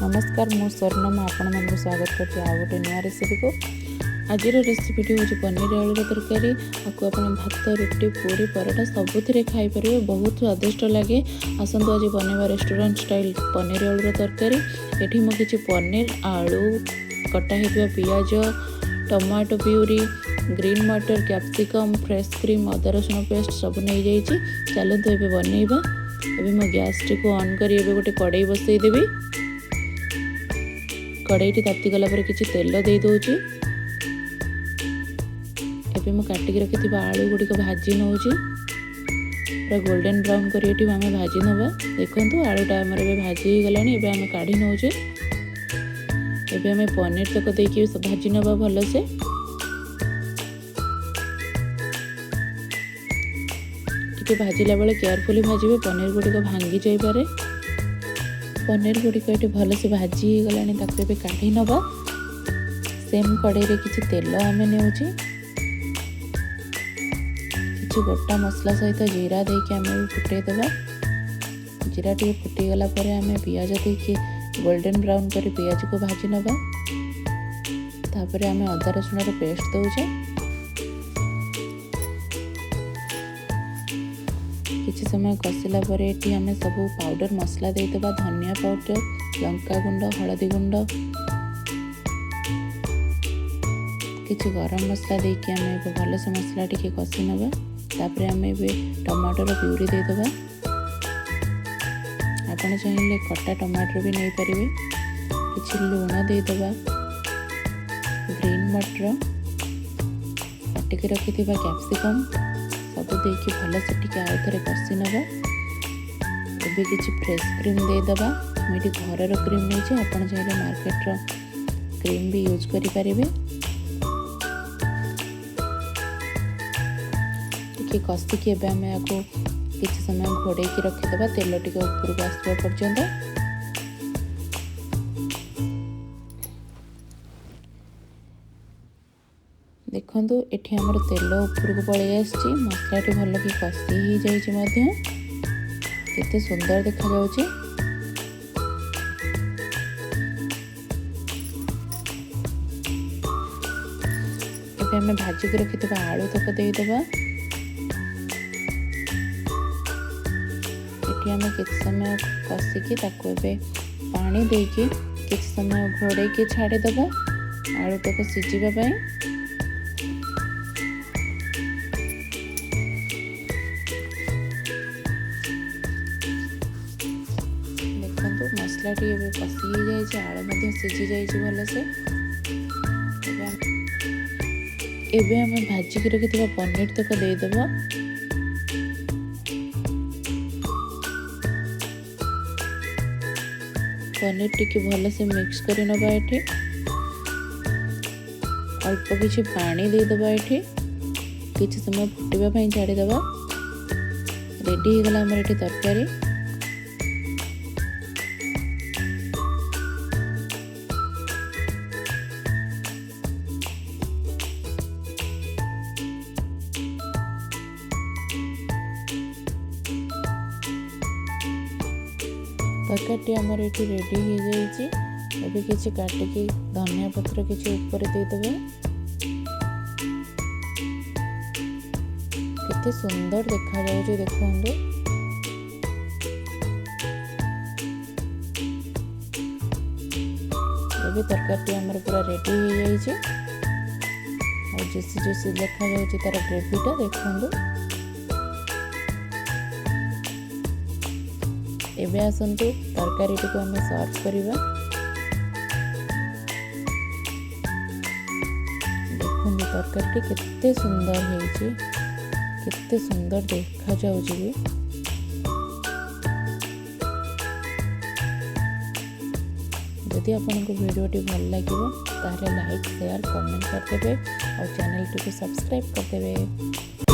नमस्कार मु स्वर्णम आपण मानक स्वागत करती आ गोटे नया रेसिपी को। आज रेसिपीटी हूँ पनीर आलू तरकारी। आपको अपन भात रुटी पूरी पराठा सबुथ खाईपर बहुत स्वादिष्ट लगे। आसतु आज बनवा रेस्टोरेंट स्टाइल पनीर आलू तरकारी। ये मुझे पनीर आलू कटा हुआ पियाज टमाटो प्यूरी ग्रीन मटर कैप्सिकम फ्रेश क्रीम अदा रसुण पेस्ट सब नहीं जाइए। चलते ये बनइबा। एबे मो गैस टी को ऑन करी एबे गोटे कड़ाई बसई देबी। कड़ाई ताती गला पर किसी तेल दे दूची। एबे मो काटिक रखि आलू गुड़िक भाजी नौची पूरा गोल्डन ब्राउन कर आम भाजी नवा। देखो आलूटा आम भाजी गला आम काढ़ी नौचे। एबे आम पनीर तक देकी भाजी नवा भल से। टिके भाजिला बेले केयरफुली भाजिबे पनीर गुड़िक भांगी जाई पारे। पनीर गुड़िक ये भल से भाजी गलानी ताको ए काढ़ी नवा। सेम कड़ाई रे किसी तेल आम नेउची। किसी गोटा मसला सहित जीरा देके आम फुटे देवा। जीरा टे फुटी गला परे आम पियाज देके गोल्डन ब्राउन कर पियाज को भाजी नवा। तापर आम अदा रसुण पेस्ट दौचे। किसी समय कषिला परे एटी आमे सब पाउडर मसला देदेबा। धनिया पाउडर लंका गुंड हलदी गुंड किसी गरम मसला देके आमे भल से मसला टिके कषि नवा। तापर आमे टमाटर प्यूरी देदेबा। आपण चाहिए खट्टा टमाटर भी नहीं पारिबे। किसी लूण देदेबा। ग्रीन मटर काटिक रखिथिबा कैप्सिकम सब देकी भल से टिके आउ थे कषि नवा। एबे किसी फ्रेश क्रीम देदेबा। मुझे घर क्रीम नहीं आपन चाहिए मार्केट क्रीम भी यूज करि परिबे। टिके कषिकी एबे आम याको किसी समय घोड़े की रखिदेबा तेल टिके ऊपर को आसवा पर्यंत। देखंतु एठी हमर तेल ऊपर को पड़े आछि। मसला टी भल कि कषि ही जाइछि मध्य। केते सुंदर देखा जाउछि। एबे हमें भाजी के रखितबा आलू तक दे देबा। एठी हमें किछ समय कषिकी ताको एबे पानी देकी किछ समय घोड़े के छाड़े देबा आलू तक सिझिबा पई। मसला टी कषि हो जाए आलू सिझी जाए भल से। एबे हमें भाजी की रखि पनीर तक देदेव। पनीर टी भल से मिक्स कर नवा। एठी अल्प किछि पानी देदेव। एठी किछि समय फुटवा छाड़ीदेवा। रेडी हो गला हमर एठी तरकारी। तरकारी आमर ये रेडी हो जाइए। एबे किसी काटिकी धनिया पत्र किसी ऊपर देदेवे। केते सुंदर देखा जाउछि देखंदो। एबे तरकारी आमर पूरा रेडी हो जाइए। और जूसी जूसी देखा जाउछि तार ग्रेवीटा देखंदो। एबे आसंतु तरकारी टी को हमें सर्व करिबा। देखो तरकारी टी केते सुंदर हेछि। केते सुंदर देखा जाउछि भी। यदि आपनको वीडियो टी भल लागिबो तारे लाइक शेयर कमेंट करदेबे और चैनल टी को सब्सक्राइब करदेबे।